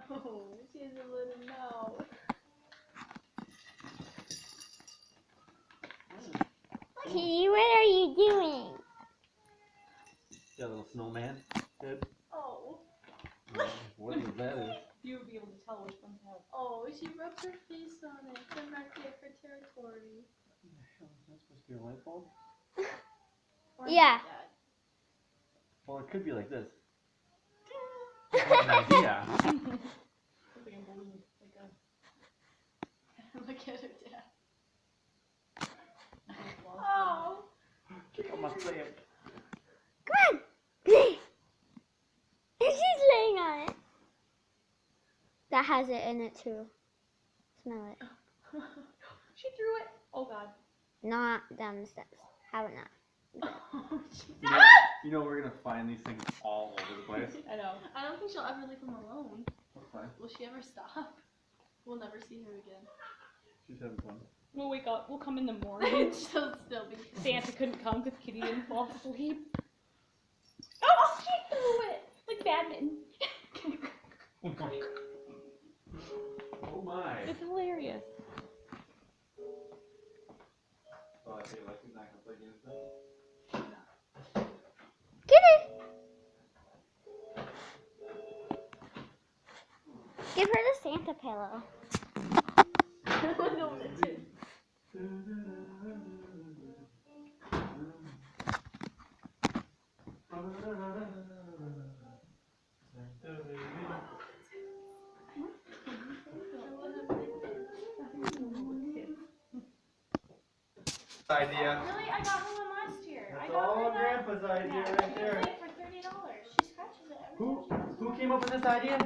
Oh, she doesn't let him know. Kitty, what are you doing? Got a little snowman head. Oh. Whatever that is. You would be able to tell which ones have. Oh, she rubs her face on it to mark it her territory. What the hell is that supposed to be, a light bulb? Or Yeah. like that. Well, it could be like this. I have an idea. It's like a balloon. Like a... Look at it, Dad. Oh! Check out my clamp. Come on. She's laying on it. That has it in it too. Smell it. She threw it. Oh God. Not down the steps. How about not? You know we're gonna find these things all over the place. I know. I don't think she'll ever leave him alone. That's fine. Will she ever stop? We'll never see her again. She's having fun. We'll wake up. We'll come in the morning. She'll still be. Santa couldn't come because Kitty didn't fall asleep. Oh, she threw it like badminton. Oh my. It's hilarious. Oh, I feel like he's not gonna play games then. Kitty. Give her the Santa pillow. Idea. Really? I got her one last year. That's all Grandpa's idea right there. For $30. She scratches it every time. Who came up with this idea?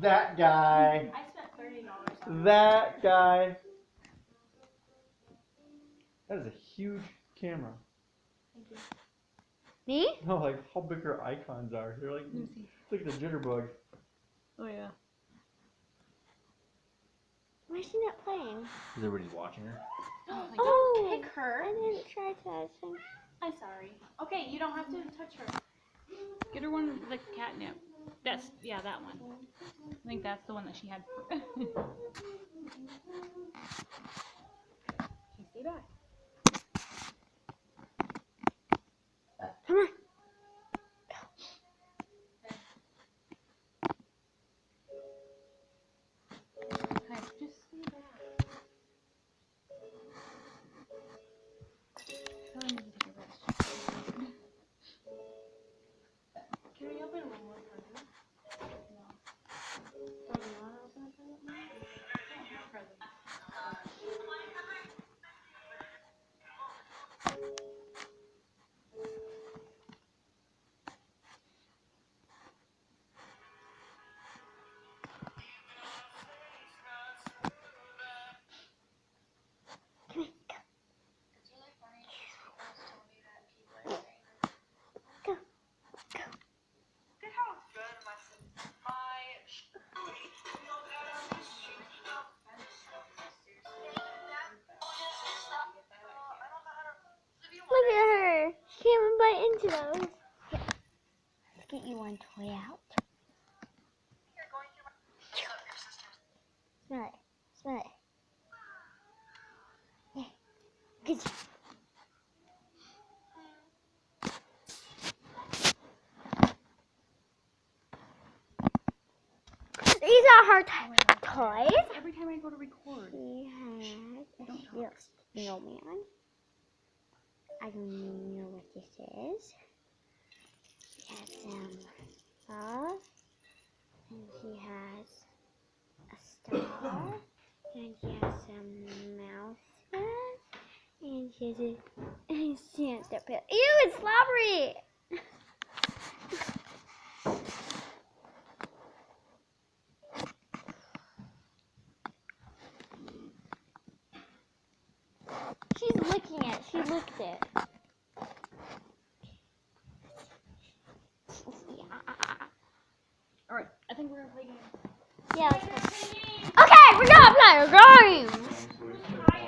That guy. I spent $30 on That guy. That is a huge camera. Thank you. Me? No, like how big her icons are. They're like, it's like the jitterbug. Oh yeah. Why is she not playing? Is everybody watching her? Oh, Pick her. I didn't try touching. I'm sorry. Okay, you don't have to touch her. Get her one like catnip. That's that one. I think that's the one that she had. Say bye. Come on. Guys, just stay back. Tell him to take a rest. Can we open one more present? No. Do you want to open a present now? I don't have presents. Look at her. She can't even bite into those. Here. Let's get you one toy out. Smell it. Smell it. Yeah. Good job. These are her toys. Every time I go to record. She has a snowman. I don't know what this is. She has some balls. And she has a star. And she has some mouses. And she has a Santa pillow. Ew, it's slobbery! She's licking it. She licked it. Alright, I think we're gonna play a game. Yeah. Okay, we're gonna play a game.